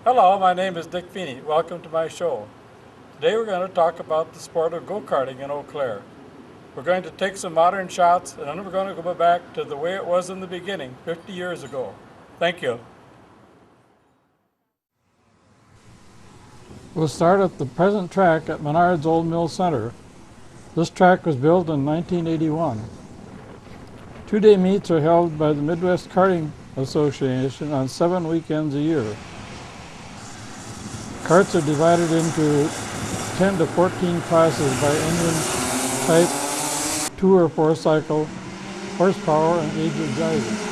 Hello, my name is Dick Feeney. Welcome to my show. Today we're going to talk about the sport of go-karting in Eau Claire. We're going to take some modern shots and then we're going to go back to the way it was in the beginning, 50 years ago. Thank you. We'll start at the present track at Menard's Old Mill Center. This track was built in 1981. Two-day meets are held by the Midwest Karting Association on 7 weekends a year. Karts are divided into 10 to 14 classes by engine type, 2 or 4 cycle, horsepower, and age of drivers.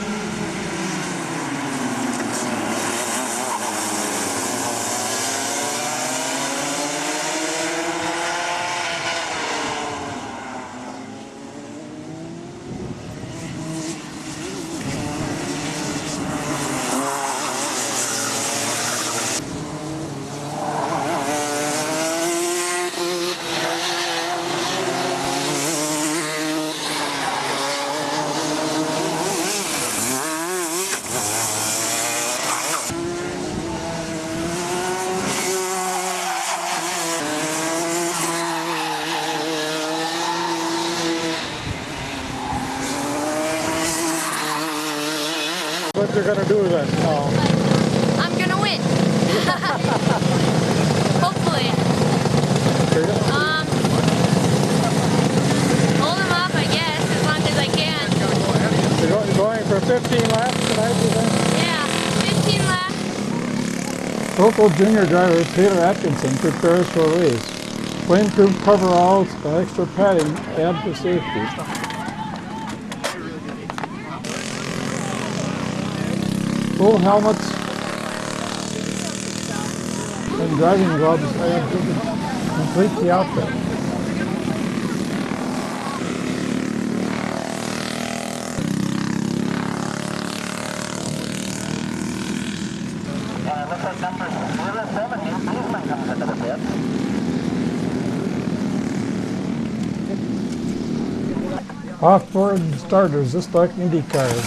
What you're gonna do then? I'm gonna win. Hopefully. Hold them up, I guess, as long as I can. You're going for 15 laps tonight, you think? Yeah, 15 laps. Local junior driver Taylor Atkinson prepares for a race. Flameproof coveralls and extra padding add to safety. Full helmets and driving gloves add to complete the outfit. Looks like number 07, new policeman comes into the pit. Off-board starters, just like Indy cars.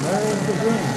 There's the green.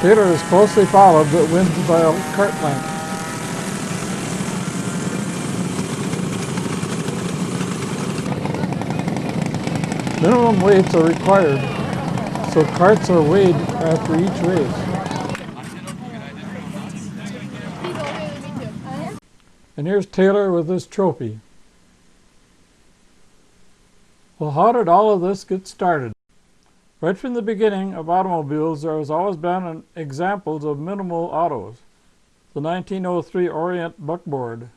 Taylor is closely followed but wins by a kart length. Minimum weights are required, so karts are weighed after each race. And here's Taylor with his trophy. Well, how did all of this get started? Right from the beginning of automobiles, there has always been examples of minimal autos. The 1903 Orient buckboard,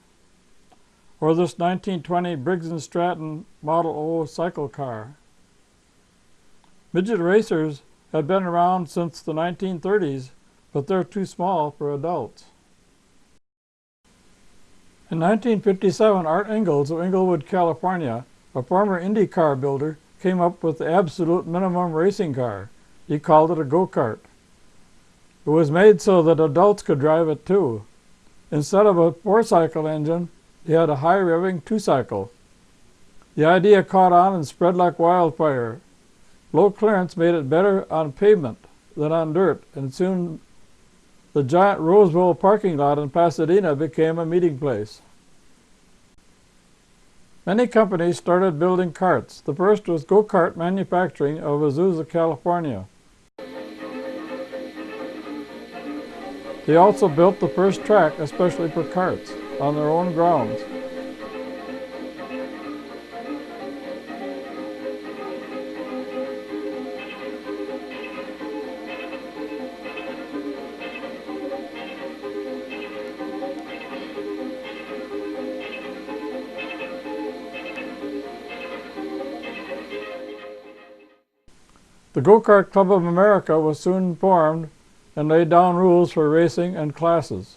or this 1920 Briggs & Stratton Model O cycle car. Midget racers had been around since the 1930s, but they're too small for adults. In 1957, Art Ingalls of Inglewood, California, a former Indy car builder, came up with the absolute minimum racing car. He called it a go-kart. It was made so that adults could drive it too. Instead of a four-cycle engine, He had a high-revving two-cycle. The idea caught on and spread like wildfire. Low clearance made it better on pavement than on dirt, and soon the giant Rose Bowl parking lot in Pasadena became a meeting place. Many companies started building karts. The first was Go-Kart Manufacturing of Azusa, California. They also built the first track especially for karts on their own grounds. The Go-Kart Club of America was soon formed and laid down rules for racing and classes.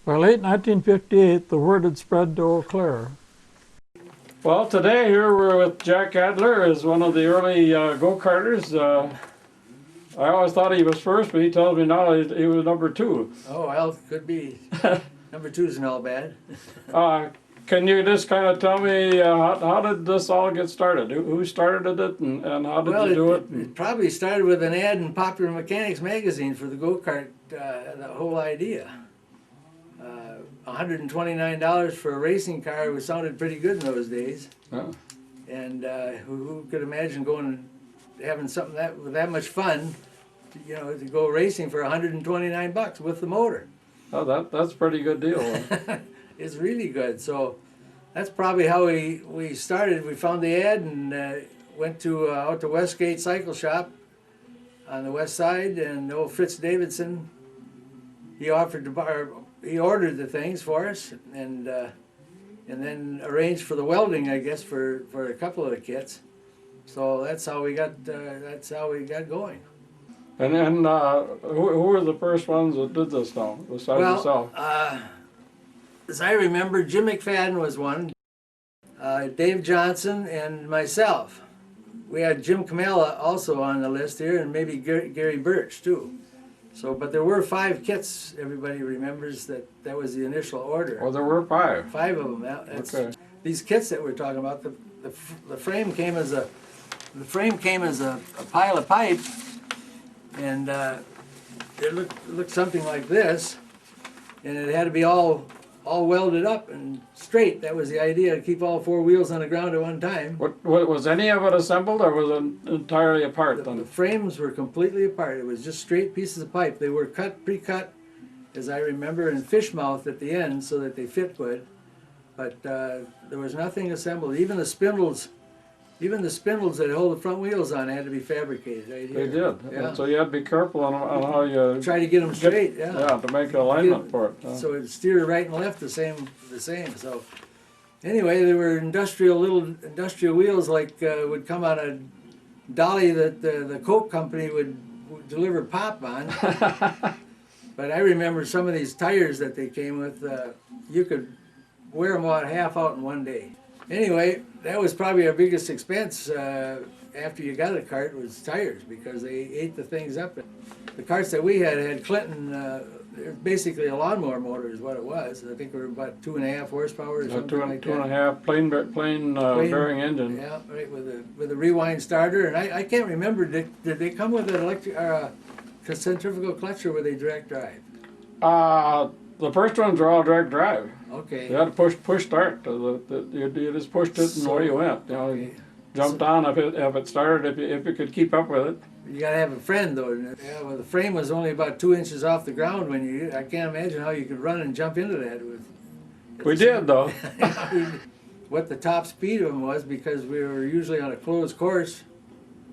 By late 1958, the word had spread to Eau Claire. Well, today here we're with Jack Adler, as one of the early go-karters. I always thought he was first, but he tells me now he was number 2. Oh, well, could be. Number 2 isn't all bad. Can you just kind of tell me how did this all get started? Who started it and how did you do it? It probably started with an ad in Popular Mechanics magazine for the go-kart, the whole idea. $129 for a racing car was sounded pretty good in those days. Oh. And who could imagine having something with that much fun, to go racing for $129 with the motor. Oh, that's a pretty good deal. It's really good. So that's probably how we started. We found the ad and went out to Westgate Cycle Shop on the west side, and old Fritz Davidson, he ordered the things for us, and then arranged for the welding, I guess, for a couple of the kits. So that's how we got going. And then who were the first ones that did this now, besides yourself? As I remember, Jim McFadden was one, Dave Johnson, and myself. We had Jim Kamala also on the list here, and maybe Gary Birch too. So, but there were 5 kits. Everybody remembers that was the initial order. Oh, there were 5. 5 of them. Okay. These kits that we're talking about, the frame came as a pile of pipe, and it looked something like this, and it had to be all welded up and straight. That was the idea, to keep all 4 wheels on the ground at one time. What was any of it assembled, or was it entirely apart? The frames were completely apart. It was just straight pieces of pipe. They were pre-cut, as I remember, and fish mouthed at the end so that they fit good. But there was nothing assembled. Even the spindles that hold the front wheels on had to be fabricated right here. They did. Yeah. So you had to be careful on how you try to get them straight. Yeah. To make an alignment for it. So it steered right and left the same. So anyway, there were little industrial wheels like would come on a dolly that the Coke company would deliver pop on. But I remember some of these tires that they came with. You could wear them half out in one day. Anyway, that was probably our biggest expense after you got a kart was tires, because they ate the things up. The karts that we had Clinton, basically a lawnmower motor is what it was. I think we were about 2.5 horsepower or something like that. 2.5 plain bearing engine. Yeah, right, with a rewind starter. And I can't remember, did they come with an electric centrifugal clutch, or were they direct drive? The first ones were all direct drive. Okay. You had to push start. You just pushed it and away you went. You jumped on if it started, if you could keep up with it. You gotta have a friend though. Yeah, well, the frame was only about 2 inches off the ground when I can't imagine how you could run and jump into that with. We did though. What the top speed of them was, because we were usually on a closed course.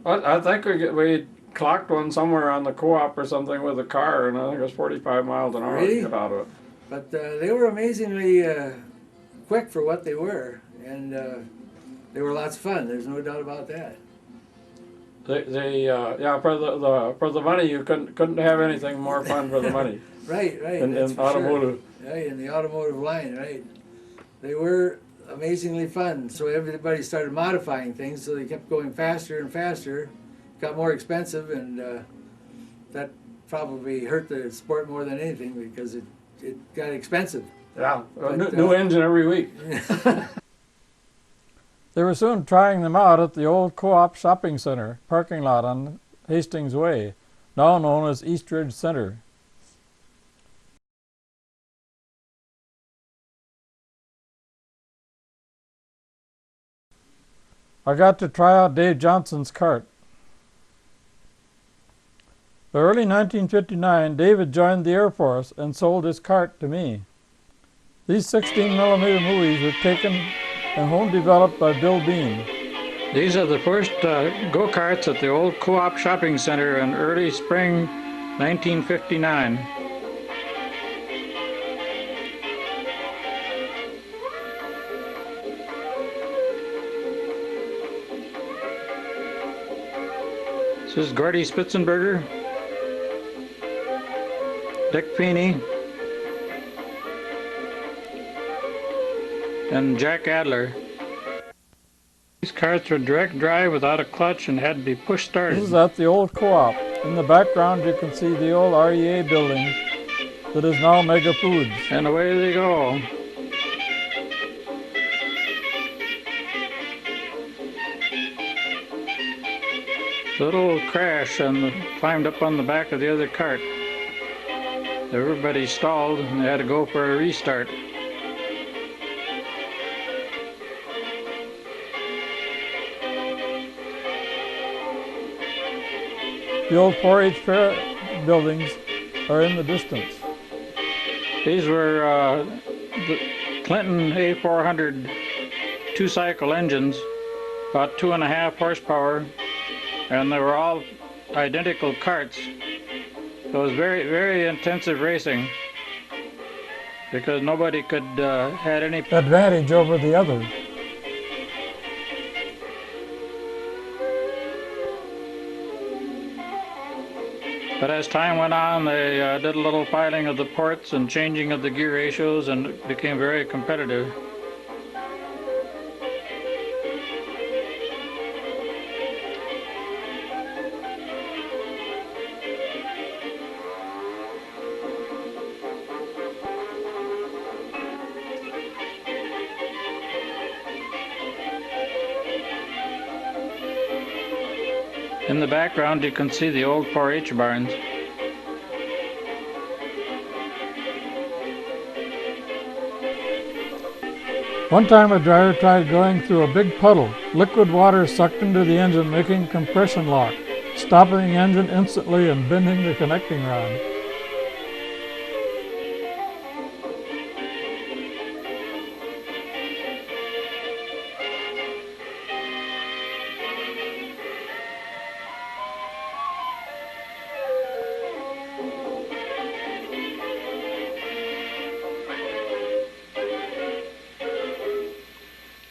I think we clocked one somewhere on the co-op or something with a car, and I think it was 45 miles an hour Really? to get out of it. But they were amazingly quick for what they were, and they were lots of fun. There's no doubt about that. For the money, you couldn't have anything more fun for the money. Right. In automotive. Sure. Right, in the automotive line, right. They were amazingly fun. So everybody started modifying things, so they kept going faster and faster. Got more expensive, and that probably hurt the sport more than anything, because it got expensive. Yeah, But, new engine every week. They were soon trying them out at the old Co-op Shopping Center parking lot on Hastings Way, now known as East Ridge Center. I got to try out Dave Johnson's cart. By early 1959, David joined the Air Force and sold his cart to me. These 16mm movies were taken and home developed by Bill Bean. These are the first go-karts at the old Co-op Shopping Center in early spring 1959. This is Gordy Spitzenberger, Dick Feeney, and Jack Adler. These carts were direct drive without a clutch and had to be push started. This is at the old Co-op. In the background you can see the old REA building that is now Mega Foods. And away they go. Little crash and climbed up on the back of the other cart. Everybody stalled and they had to go for a restart. The old 4-H fair buildings are in the distance. These were the Clinton A400 two-cycle engines, about 2.5 horsepower, and they were all identical carts. So it was very, very intensive racing because nobody could had any advantage over the other. But as time went on, they did a little filing of the ports and changing of the gear ratios, and it became very competitive. In the background you can see the old 4-H barns. One time a driver tried going through a big puddle. Liquid water sucked into the engine, making compression lock, stopping the engine instantly and bending the connecting rod.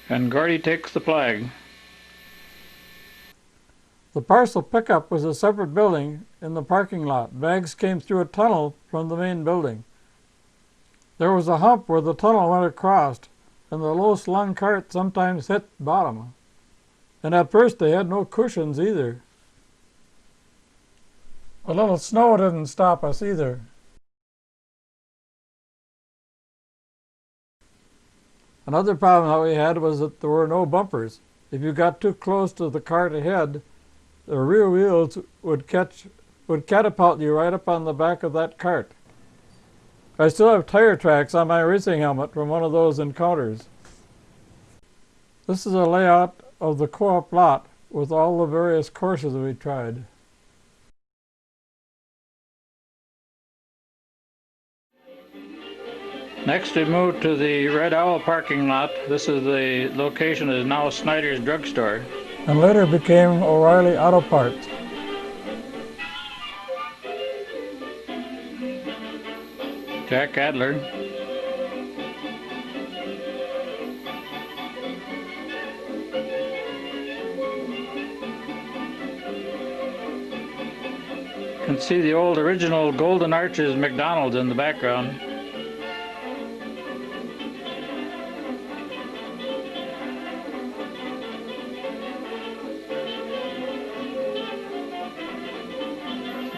And Gordy takes the flag. The parcel pickup was a separate building in the parking lot. Bags came through a tunnel from the main building. There was a hump where the tunnel went across, and the low-slung cart sometimes hit bottom. And at first they had no cushions either. A little snow didn't stop us either. Another problem that we had was that there were no bumpers. If you got too close to the cart ahead, the rear wheels would catapult you right up on the back of that cart. I still have tire tracks on my racing helmet from one of those encounters. This is a layout of the Co-op lot with all the various courses we tried. Next we moved to the Red Owl parking lot. This is the location that is now Snyder's Drugstore. And later became O'Reilly Auto Parts. Jack Adler. You can see the old original Golden Arches McDonald's in the background.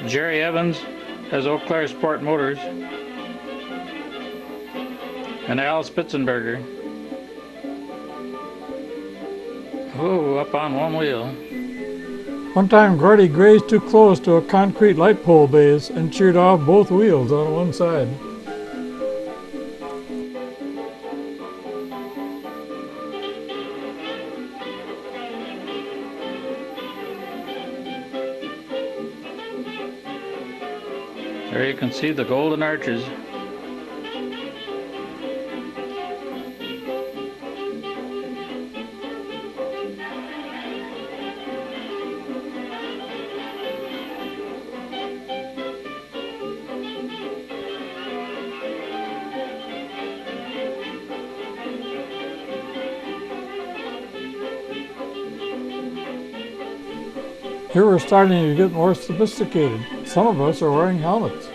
Jerry Evans has Eau Claire Sport Motors. And Al Spitzenberger. Oh, up on one wheel. One time Gordy grazed too close to a concrete light pole base and sheared off both wheels on one side. There you can see the golden arches. Here we're starting to get more sophisticated. Some of us are wearing helmets.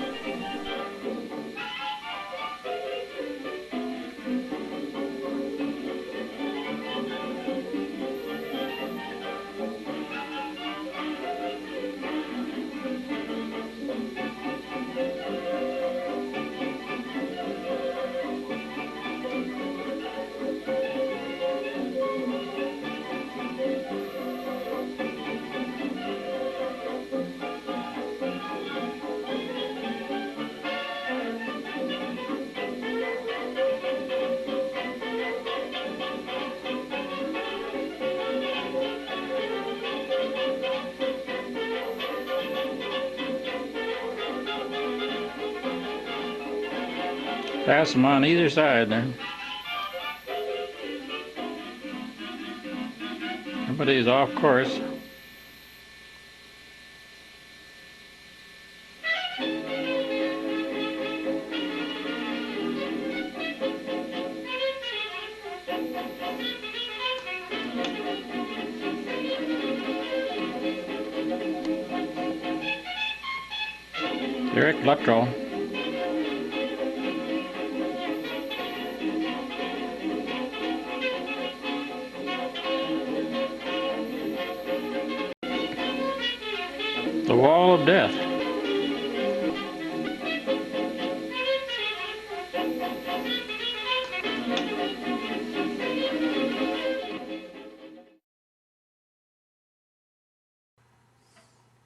Pass them on either side there. Everybody's off course. Eric Luttrell. The Wall of Death.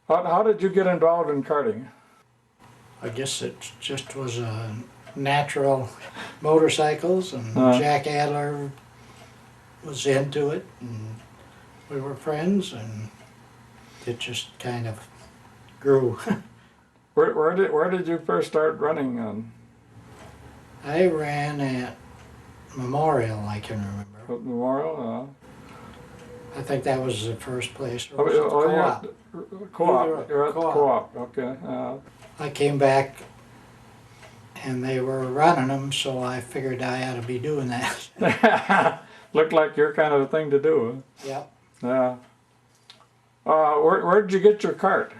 How did you get involved in karting? I guess it just was natural motorcycles, and Jack Adler was into it, and we were friends, and it just kind of grew. Where did you first start running on? I ran at Memorial, I can remember. Memorial? I think that was the first place. Or Oh, was it oh, Co-op? Co-op. You're at the Co-op. Co-op. Okay. I came back and they were running them, so I figured I ought to be doing that. Looked like your kind of a thing to do. Yep. Yeah. Where did you get your cart?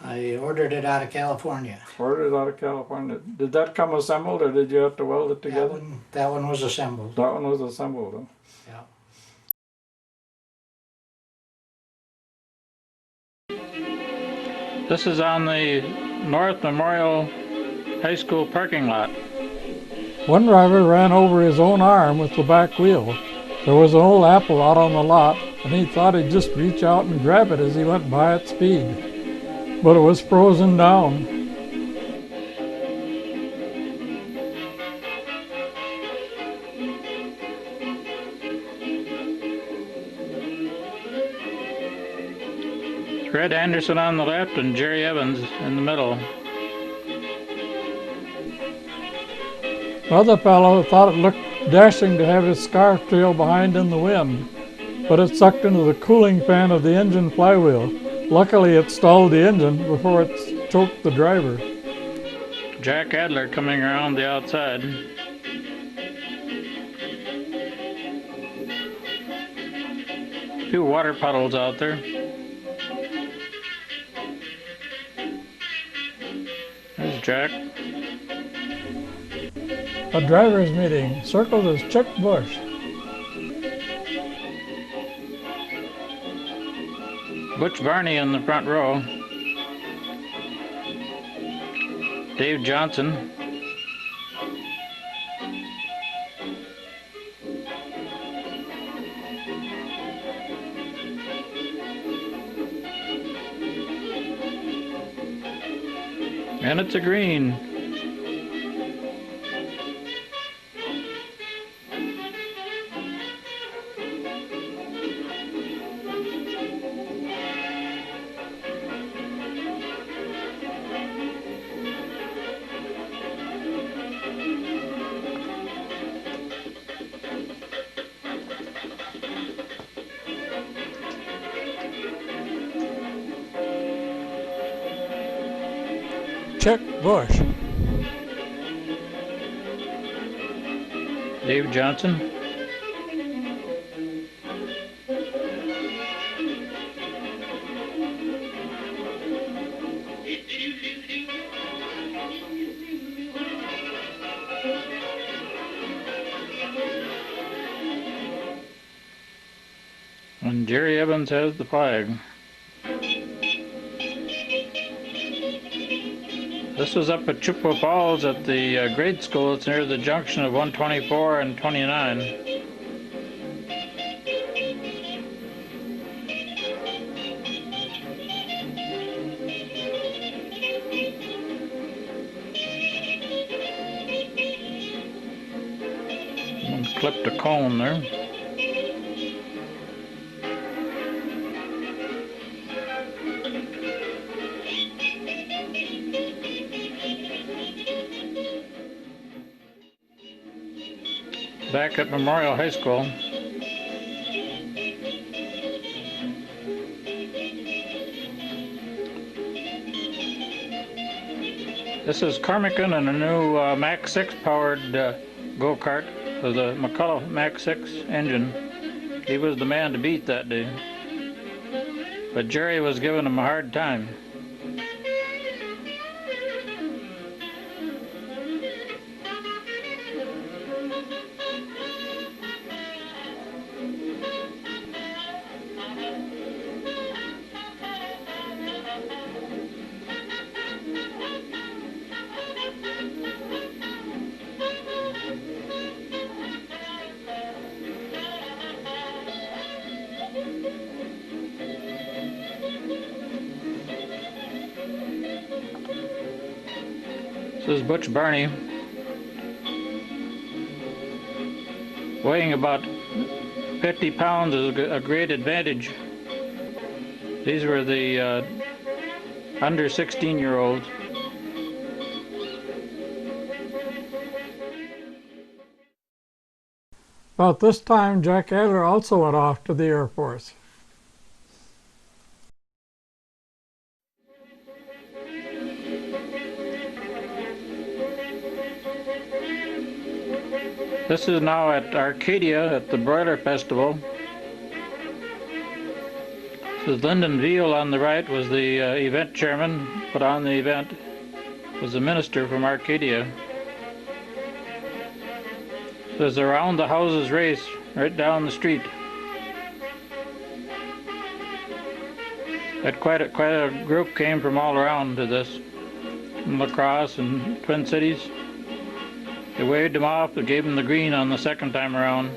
I ordered it out of California. Ordered it out of California. Did that come assembled, or did you have to weld it together? That one was assembled. That one was assembled. Huh? Yeah. This is on the North Memorial High School parking lot. One driver ran over his own arm with the back wheel. There was an old apple out on the lot, and he thought he'd just reach out and grab it as he went by at speed. But it was frozen down. Fred Anderson on the left and Jerry Evans in the middle. Another fellow thought it looked dashing to have his scarf trail behind in the wind, but it sucked into the cooling fan of the engine flywheel. Luckily, it stalled the engine before it choked the driver. Jack Adler coming around the outside. A few water puddles out there. There's Jack. A driver's meeting, circled as Chuck Bush. Butch Varney in the front row. Dave Johnson. And it's a green. Check Bush. Dave Johnson. And Jerry Evans has the flag. This was up at Chippewa Falls at the grade school. It's near the junction of 124 and 29. And clipped a cone there. Back at Memorial High School. This is Carmichael and a new Mach 6 powered go-kart with a McCullough Mach 6 engine. He was the man to beat that day. But Jerry was giving him a hard time. This is Butch Barney, weighing about 50 pounds is a great advantage. These were the under 16-year-olds. About this time, Jack Adler also went off to the Air Force. This is now at Arcadia at the Broiler Festival. This is Lyndon Veal on the right, was the event chairman, but on the event was the minister from Arcadia. There's a round the houses race right down the street. Had quite a group came from all around to this, from La Crosse and Twin Cities. They waved him off, but gave him the green on the second time around.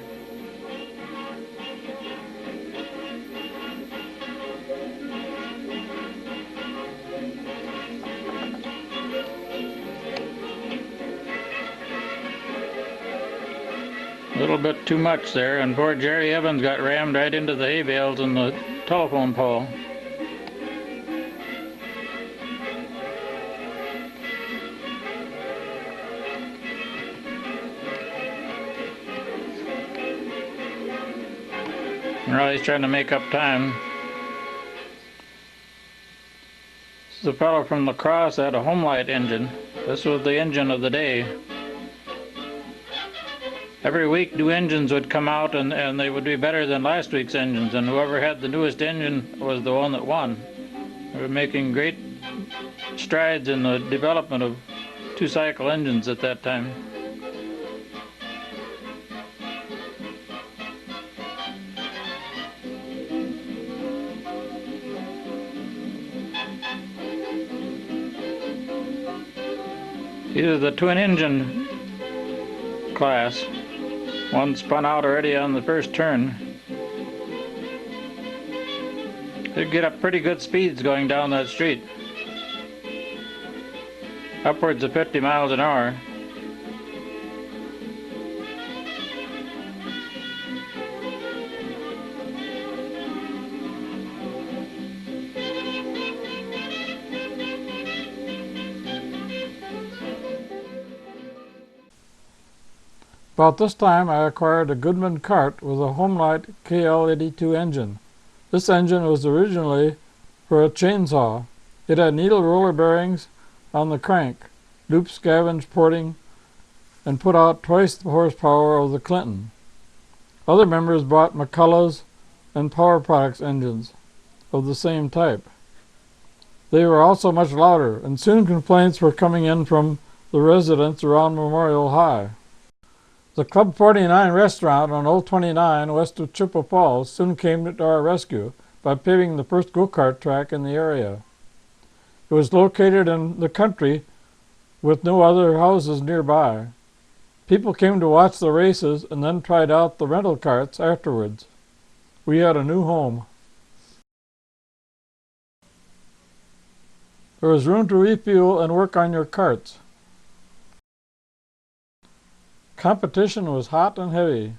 A little bit too much there, and poor Jerry Evans got rammed right into the hay bales and the telephone pole. Well, he's trying to make up time. This is a fellow from La Crosse that had a Homelight engine. This was the engine of the day. Every week new engines would come out and they would be better than last week's engines, and whoever had the newest engine was the one that won. They were making great strides in the development of two-cycle engines at that time. These are the twin engine class. One spun out already on the first turn. They get up pretty good speeds going down that street. upwards of 50 miles an hour. About this time, I acquired a Goodman Kart with a Homelite KL82 engine. This engine was originally for a chainsaw. It had needle roller bearings on the crank, loop scavenge porting, and put out twice the horsepower of the Clinton. Other members bought McCullough's and Power Products engines of the same type. They were also much louder, and soon complaints were coming in from the residents around Memorial High. The Club 49 restaurant on Old 29 west of Chippewa Falls soon came to our rescue by paving the first go-kart track in the area. It was located in the country with no other houses nearby. People came to watch the races and then tried out the rental carts afterwards. We had a new home. There was room to refuel and work on your carts. Competition was hot and heavy.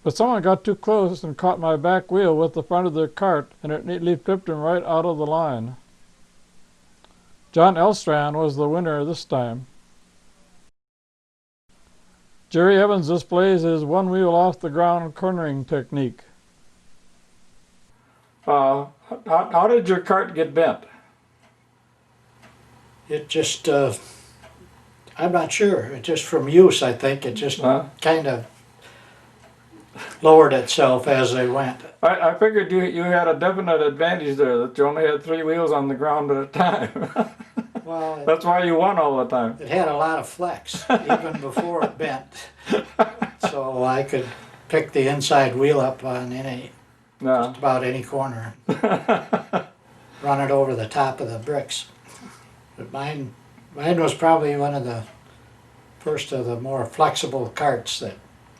But someone got too close and caught my back wheel with the front of their cart, and it neatly flipped him right out of the line. John Elstrand was the winner this time. Jerry Evans displays his one wheel off the ground cornering technique. How did your cart get bent? It just, I'm not sure. It just from use, I think. It just kind of lowered itself as they went. I figured you had a definite advantage there, that you only had 3 wheels on the ground at a time. Well, That's why you won all the time. it had a lot of flex even before it bent. So I could pick the inside wheel up on just about any corner. Run it over the top of the bricks. But mine was probably one of the first of the more flexible carts that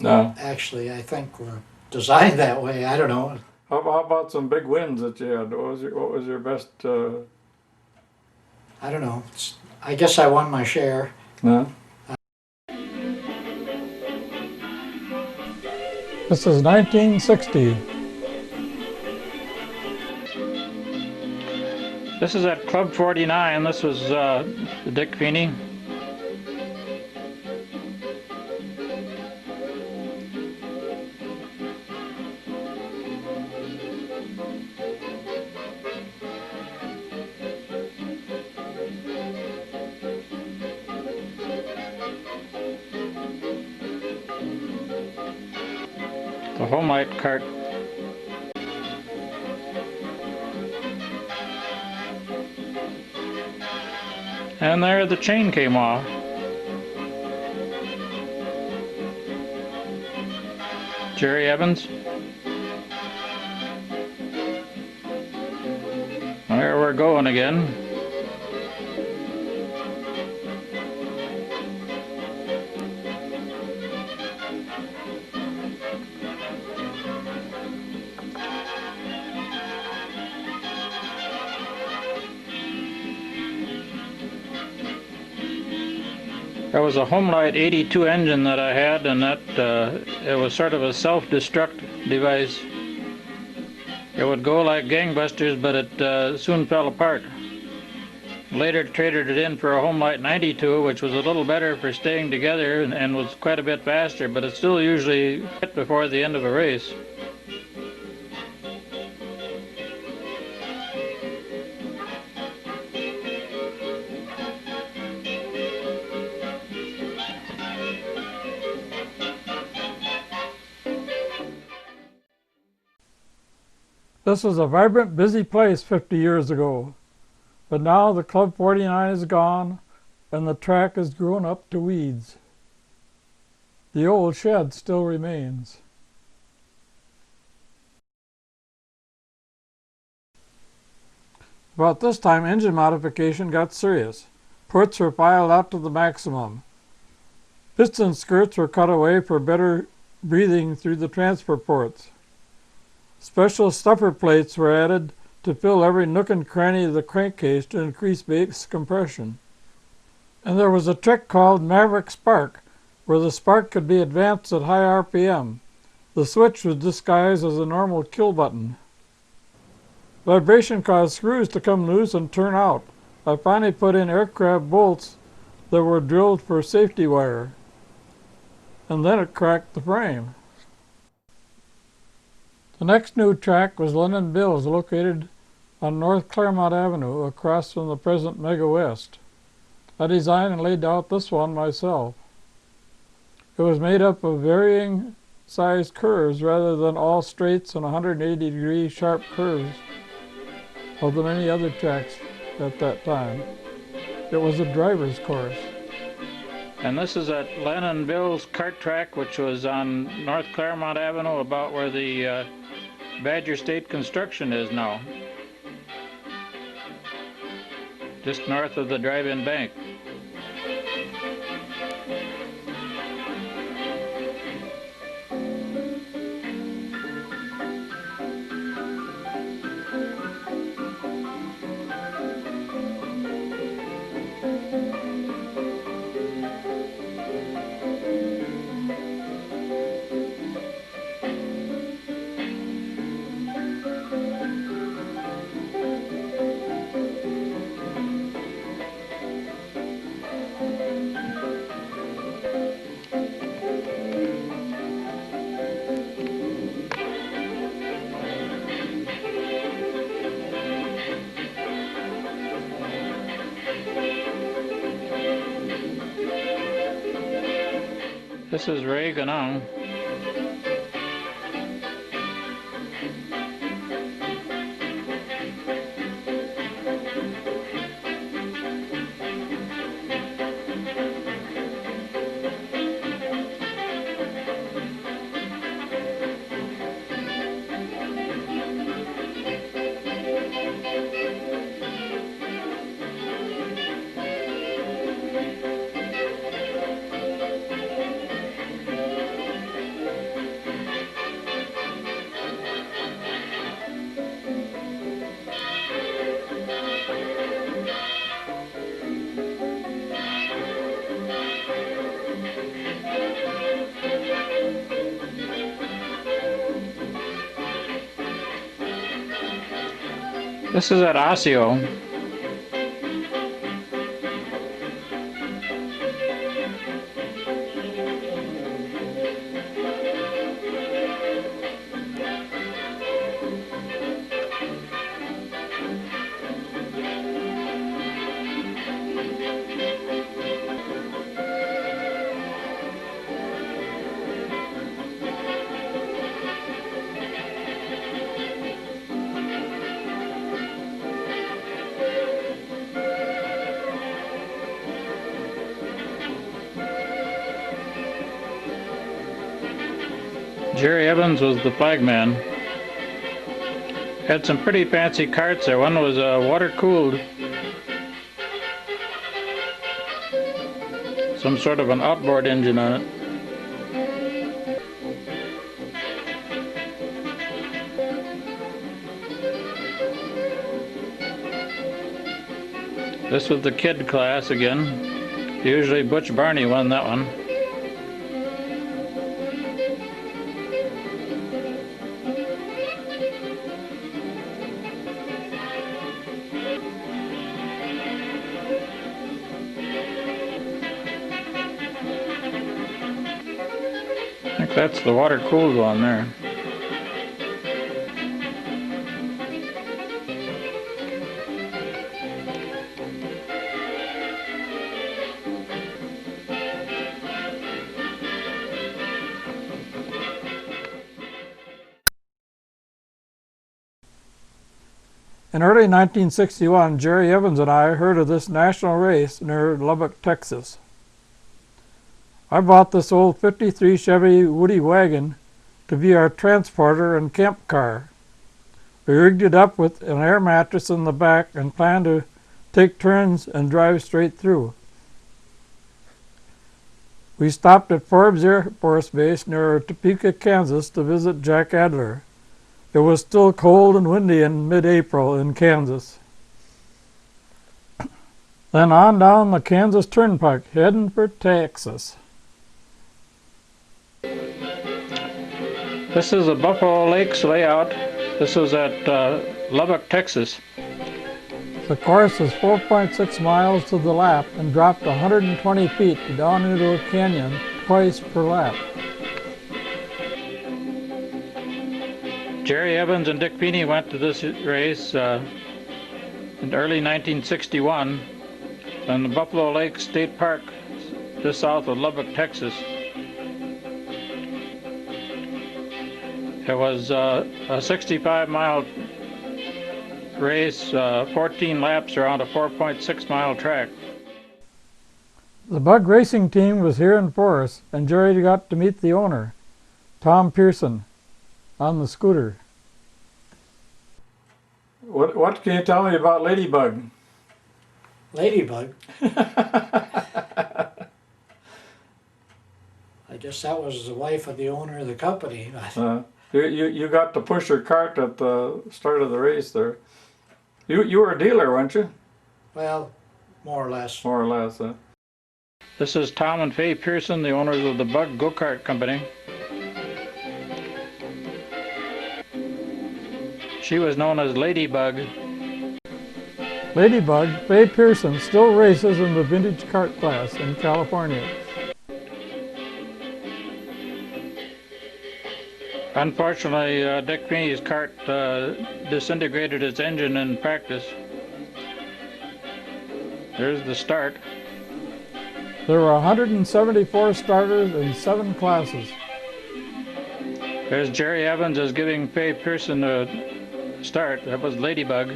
actually I think were designed that way. I don't know. How about some big wins that you had? What was your best? I don't know. I guess I won my share. No. This is 1960. This is at Club 49. This was Dick Feeney. The Homelight cart. And there the chain came off. Jerry Evans. There we're going again. That was a Homelite 82 engine that I had, and that it was sort of a self-destruct device. It would go like gangbusters, but it soon fell apart. Later traded it in for a Homelite 92, which was a little better for staying together and was quite a bit faster, but it still usually hit before the end of a race. This was a vibrant, busy place 50 years ago. But now the Club 49 is gone, and the track has grown up to weeds. The old shed still remains. About this time, engine modification got serious. Ports were filed out to the maximum. Piston skirts were cut away for better breathing through the transfer ports. Special stuffer plates were added to fill every nook and cranny of the crankcase to increase base compression. And there was a trick called Maverick Spark, where the spark could be advanced at high RPM. The switch was disguised as a normal kill button. Vibration caused screws to come loose and turn out. I finally put in aircraft bolts that were drilled for safety wire. And then it cracked the frame. The next new track was London Bills, located on North Claremont Avenue, across from the present Mega West. I designed and laid out this one myself. It was made up of varying sized curves rather than all straights and 180-degree sharp curves of the many other tracks at that time. It was a driver's course. And this is at Len & Bill's kart track, which was on North Claremont Avenue, about where the Badger State Construction is now. Just north of the drive-in bank. This is Ray Ganong. This is at Osseo. Jerry Evans was the flagman. Had some pretty fancy karts there. One was water cooled. Some sort of an outboard engine on it. This was the kid class again. Usually Butch Barney won that one. I think that's the water-cooled one there. In early 1961, Jerry Evans and I heard of this national race near Lubbock, Texas. I bought this old 53 Chevy Woody wagon to be our transporter and camp car. We rigged it up with an air mattress in the back and planned to take turns and drive straight through. We stopped at Forbes Air Force Base near Topeka, Kansas to visit Jack Adler. It was still cold and windy in mid-April in Kansas. Then on down the Kansas Turnpike, heading for Texas. This is the Buffalo Lakes layout. This is at Lubbock, Texas. The course is 4.6 miles to the lap and dropped 120 feet down into a canyon twice per lap. Jerry Evans and Dick Feeney went to this race in early 1961 in the Buffalo Lakes State Park just south of Lubbock, Texas. It was a 65-mile race, 14 laps around a 4.6-mile track. The bug racing team was here in force, and Jerry got to meet the owner, Tom Pearson, on the scooter. What can you tell me about Ladybug? Ladybug? I guess that was the wife of the owner of the company. You got to push her cart at the start of the race there. You were a dealer, weren't you? Well, more or less. More or less, huh? This is Tom and Faye Pearson, the owners of the Bug Go-Kart Company. She was known as Ladybug. Ladybug, Faye Pearson, still races in the vintage kart class in California. Unfortunately, Dick Feeney's kart disintegrated its engine in practice. There's the start. There were 174 starters in 7 classes. There's Jerry Evans is giving Faye Pearson a start. That was Ladybug.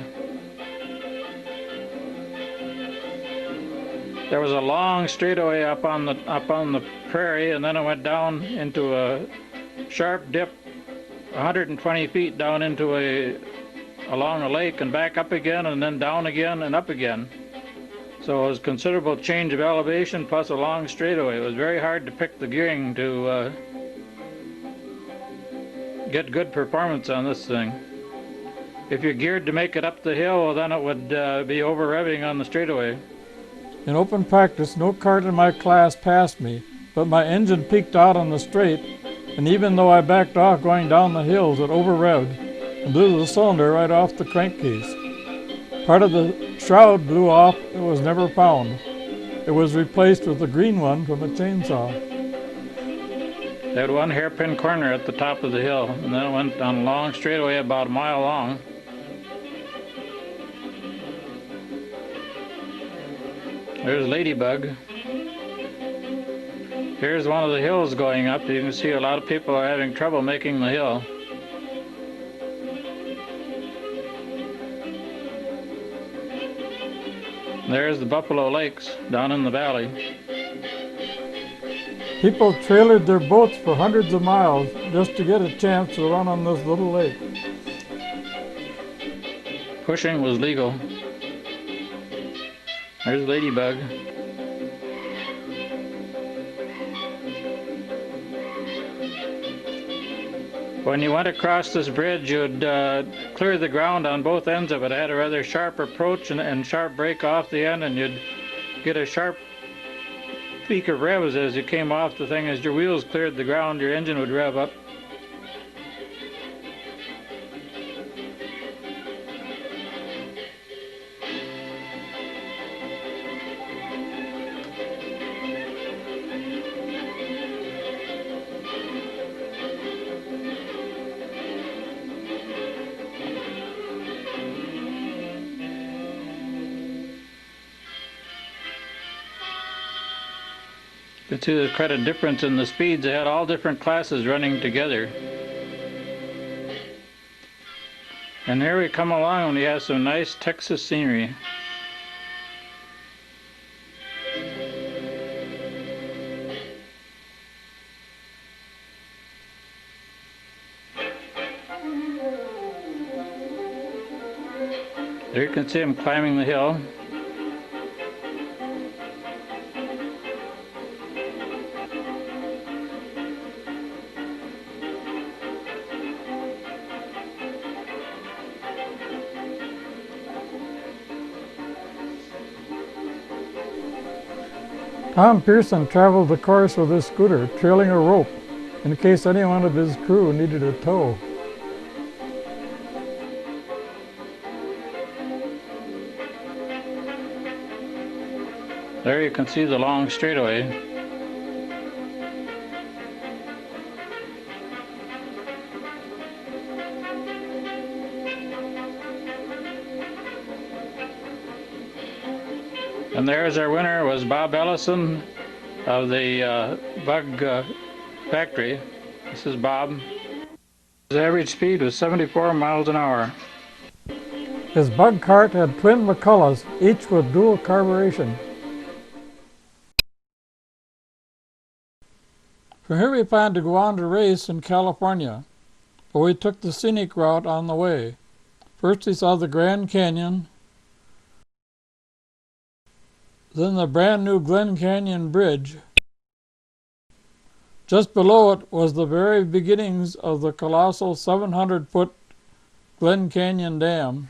There was a long straightaway up on the prairie, and then it went down into a sharp dip, 120 feet down into along a lake and back up again, and then down again and up again. So it was considerable change of elevation plus a long straightaway. It was very hard to pick the gearing to get good performance on this thing. If you're geared to make it up the hill, well, then it would be over revving on the straightaway. In open practice, no kart in my class passed me, but my engine peaked out on the straight, and even though I backed off going down the hills, it over-revved and blew the cylinder right off the crankcase. Part of the shroud blew off and was never found. It was replaced with a green one from a chainsaw. They had one hairpin corner at the top of the hill, and then it went on a long straightaway about a mile long. There's Ladybug. Here's one of the hills going up. You can see a lot of people are having trouble making the hill. There's the Buffalo Lakes down in the valley. People trailered their boats for hundreds of miles just to get a chance to run on this little lake. Pushing was legal. There's Ladybug. When you went across this bridge, you'd clear the ground on both ends of it. It had a rather sharp approach and sharp break off the end, and you'd get a sharp peak of revs as you came off the thing. As your wheels cleared the ground, your engine would rev up. You can see there's quite a difference in the speeds. They had all different classes running together. And here we come along and we have some nice Texas scenery. There you can see him climbing the hill. Tom Pearson traveled the course with his scooter, trailing a rope in case any one of his crew needed a tow. There you can see the long straightaway. And there's our winner, was Bob Ellison of the Bug Factory. This is Bob. His average speed was 74 miles an hour. His bug cart had twin McCullochs, each with dual carburation. From here we planned to go on to race in California, but we took the scenic route on the way. First we saw the Grand Canyon, then the brand new Glen Canyon Bridge. Just below it was the very beginnings of the colossal 700-foot Glen Canyon Dam.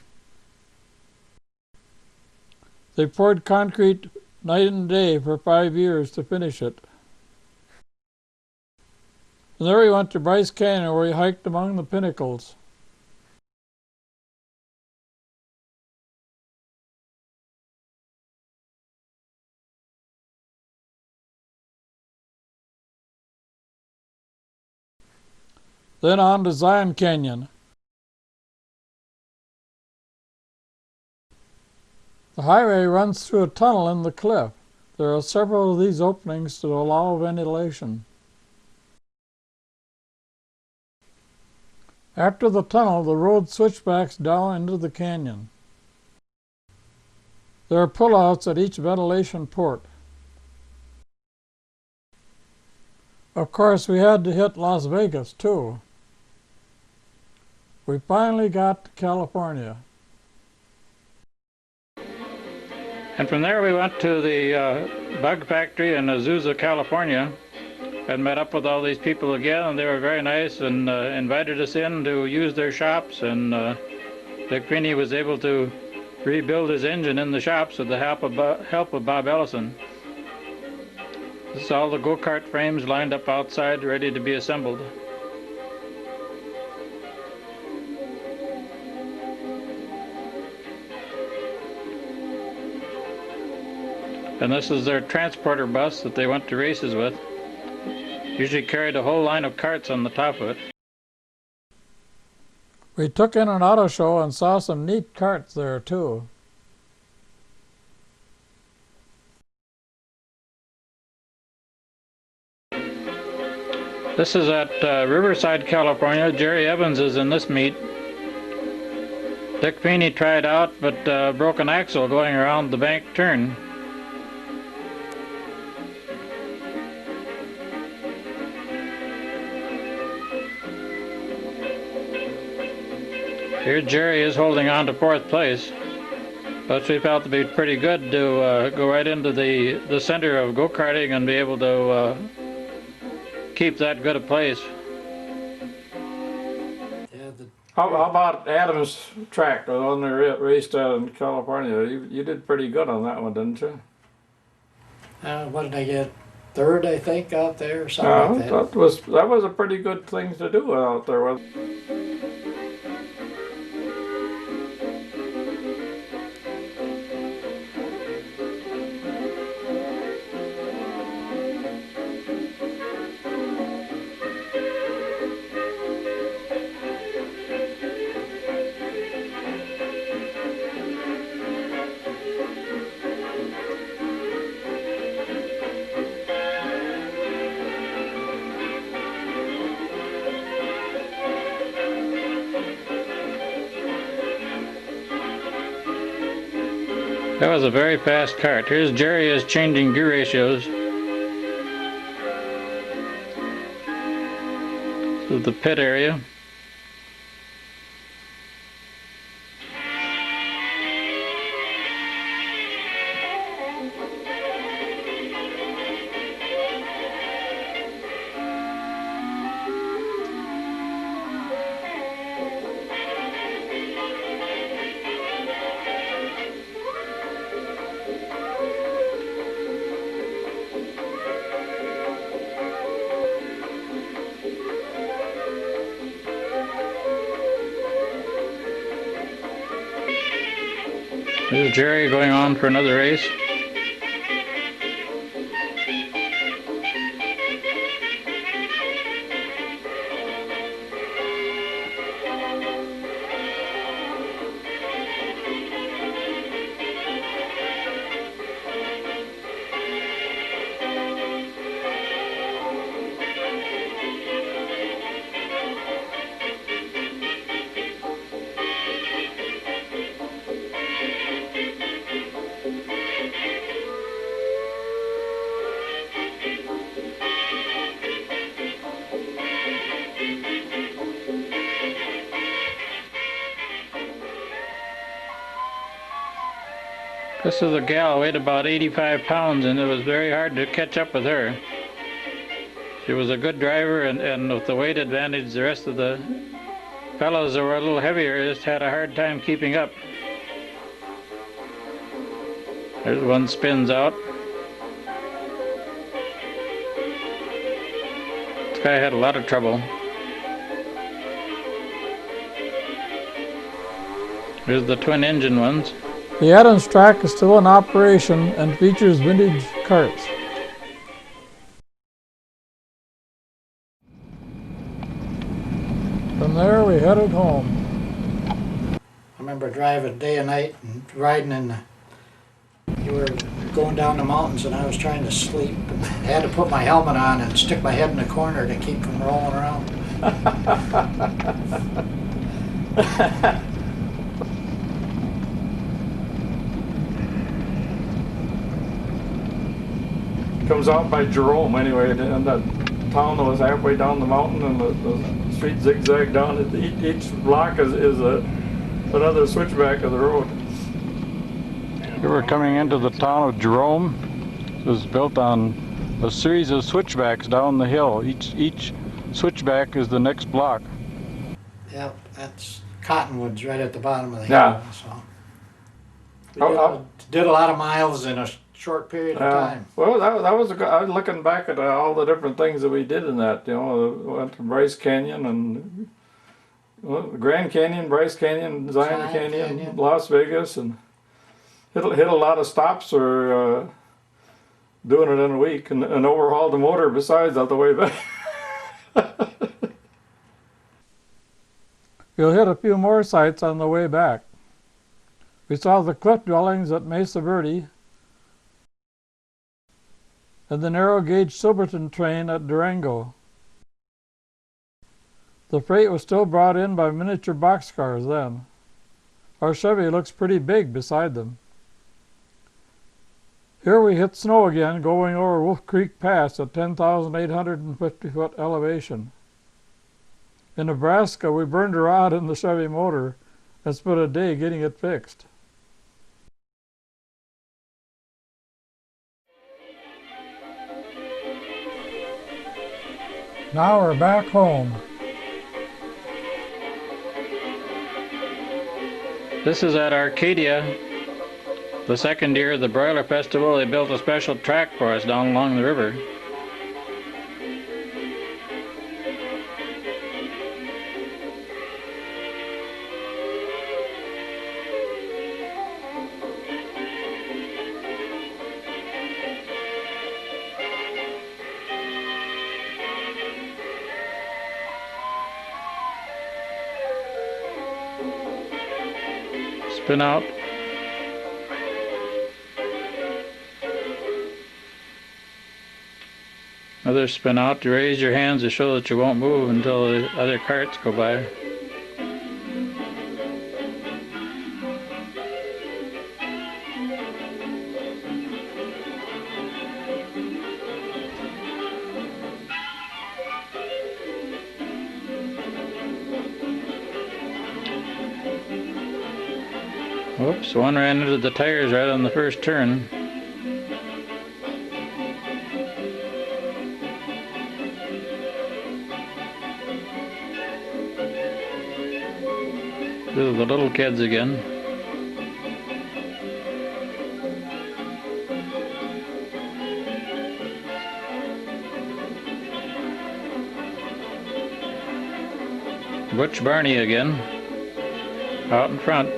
They poured concrete night and day for 5 years to finish it. And there we went to Bryce Canyon, where we hiked among the pinnacles. Then on to Zion Canyon. The highway runs through a tunnel in the cliff. There are several of these openings to allow ventilation. After the tunnel, the road switchbacks down into the canyon. There are pullouts at each ventilation port. Of course, we had to hit Las Vegas, too. We finally got to California. And from there we went to the Bug Factory in Azusa, California, and met up with all these people again, and they were very nice and invited us in to use their shops, and Dick Feeney was able to rebuild his engine in the shops with the help of Bob Ellison. This is all the go-kart frames lined up outside, ready to be assembled. And this is their transporter bus that they went to races with. Usually carried a whole line of carts on the top of it. We took in an auto show and saw some neat carts there, too. This is at Riverside, California. Jerry Evans is in this meet. Dick Feeney tried out, but broke an axle going around the bank turn. Here Jerry is holding on to 4th place, but we felt to be pretty good to go right into the center of go-karting and be able to keep that good a place. Yeah, How about Adams track, the one they raced out in California? You did pretty good on that one, didn't you? what did I get? 3rd, I think, out there, or something like that. That was a pretty good thing to do out there. That was a very fast kart. Here's Jerry is changing gear ratios. This is the pit area. Is Jerry going on for another race? This is a gal, weighed about 85 pounds, and it was very hard to catch up with her. She was a good driver, and with the weight advantage, the rest of the fellows that were a little heavier just had a hard time keeping up. There's one spins out. This guy had a lot of trouble. Here's the twin engine ones. The Adams track is still in operation and features vintage karts. From there we headed home. I remember driving day and night and riding in the, you were going down the mountains and I was trying to sleep and I had to put my helmet on and stick my head in the corner to keep from rolling around. Comes out by Jerome anyway, and that town that was halfway down the mountain, and the street zigzag down. Each block is another switchback of the road. Here we're coming into the town of Jerome. It was built on a series of switchbacks down the hill. Each switchback is the next block. Yep, that's Cottonwoods right at the bottom of the Yeah. hill. So we did a lot of miles in a short period of time. Well, that was I was looking back at all the different things that we did in that. You know, went to Bryce Canyon and Grand Canyon, Bryce Canyon, Zion Canyon, Las Vegas, and hit a lot of stops or doing it in a week, and overhauled the motor besides on the way back. We'll hit a few more sites on the way back. We saw the cliff dwellings at Mesa Verde and the narrow gauge Silverton train at Durango. The freight was still brought in by miniature boxcars then. Our Chevy looks pretty big beside them. Here we hit snow again going over Wolf Creek Pass at 10,850-foot elevation. In Nebraska, we burned a rod in the Chevy motor and spent a day getting it fixed. Now we're back home. This is at Arcadia. The second year of the Broiler Festival, they built a special track for us down along the river. Spin out. Another spin out. You raise your hands to show that you won't move until the other carts go by. Whoops, one ran into the tires right on the first turn. These are the little kids again. Butch Barney again, out in front.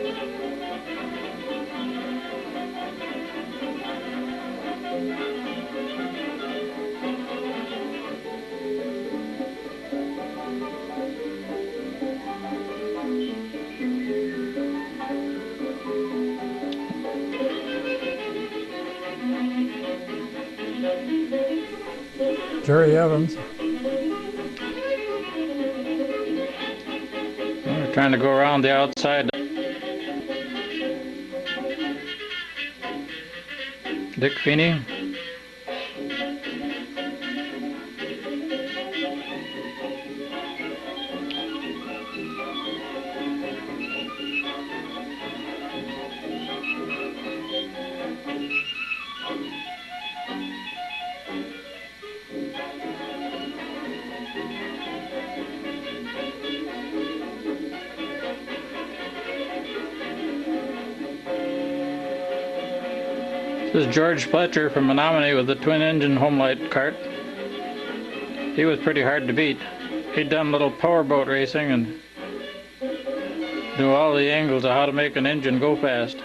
Jerry Evans. We're trying to go around the outside. Dick Feeney. This is George Fletcher from Menominee with the twin-engine Homelight Kart. He was pretty hard to beat. He'd done a little powerboat racing and knew all the angles of how to make an engine go fast.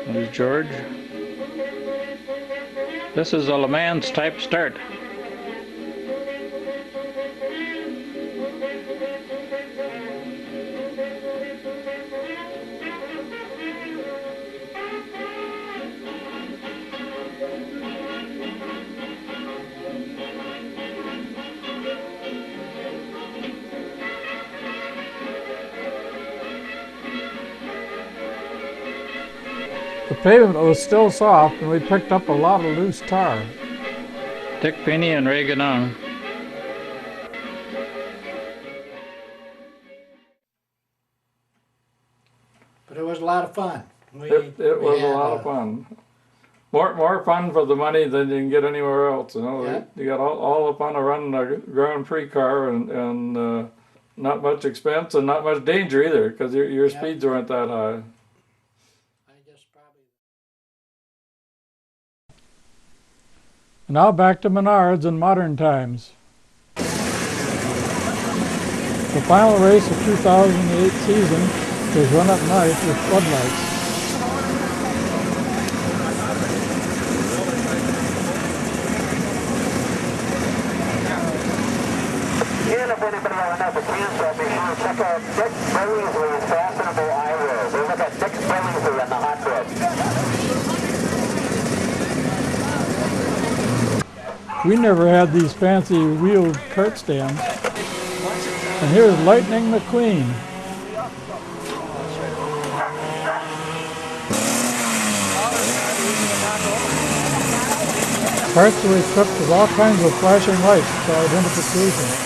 There's George. This is a Le Mans type start. The pavement was still soft and we picked up a lot of loose tar. Dick Feeney and Ray Ganong. But it was a lot of fun. It was a lot of fun. More fun for the money than you can get anywhere else. You know, Yeah. you got all the fun of running a Grand Prix car and not much expense and not much danger either because your Yeah. speeds weren't that high. I guess probably. Now back to Menards in modern times. The final race of 2008 season was run at night with floodlights. And if anybody ever knows a cancel, be sure to check out Dick Billingsley's Fashionable Eyewear. They look at Dick Billingsley on the hot rod. We never had these fancy wheeled cart stands. And here's Lightning McQueen. Carts were equipped with all kinds of flashing lights for identification.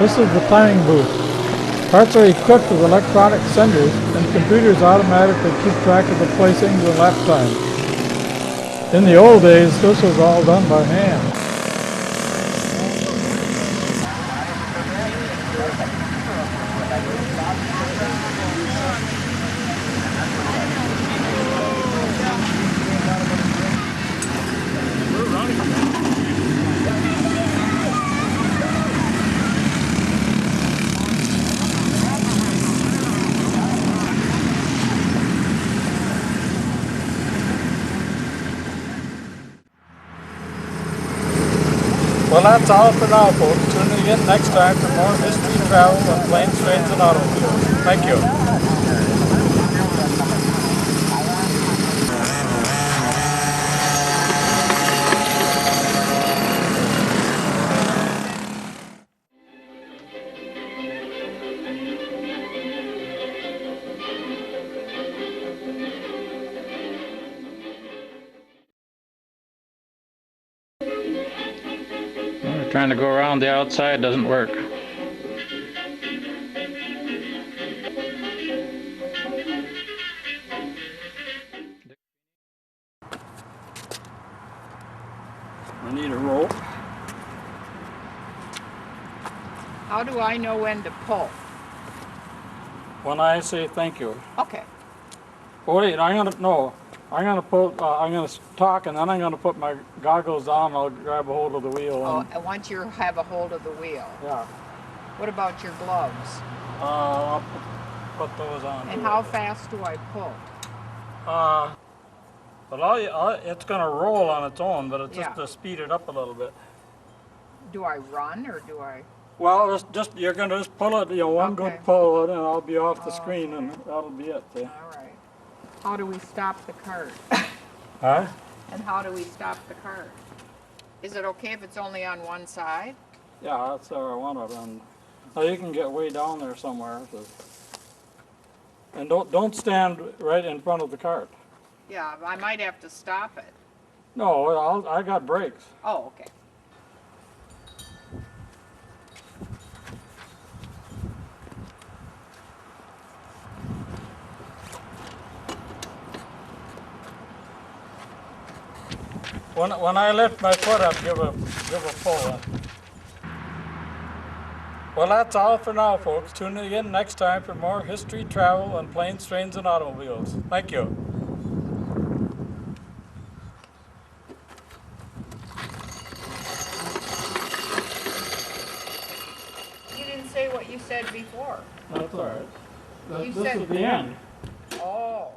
This is the timing booth. Parts are equipped with electronic senders, and computers automatically keep track of the placings and lap time. In the old days, this was all done by hand. Well, that's all for now, folks. Tune in again next time for more history, travel, and planes, trains, and automobiles. Thank you. Trying to go around the outside doesn't work. I need a rope. How do I know when to pull? When I say thank you. Okay. Oh, wait, I'm gonna talk, and then I'm gonna put my goggles on. I'll grab a hold of the wheel. Oh, and once you have a hold of the wheel. Yeah. What about your gloves? I'll put those on. And how fast do I pull? But it's gonna roll on its own, but it's just Yeah. to speed it up a little bit. Do I run or do I? Well, you're gonna just pull it, one Okay. good pull, and I'll be off the Oh, screen, and okay. that'll be it. See? All right. How do we stop the cart? Huh? And how do we stop the cart? Is it okay if it's only on one side? Yeah, that's where I want it. And now you can get way down there somewhere. And don't stand right in front of the cart. Yeah, I might have to stop it. No, I got brakes. Oh, okay. When I lift my foot up, give a pull. Well, that's all for now, folks. Tune in again next time for more history, travel, and planes, trains, and automobiles. Thank you. You didn't say what you said before. That's all right. You This said- is the end. Oh.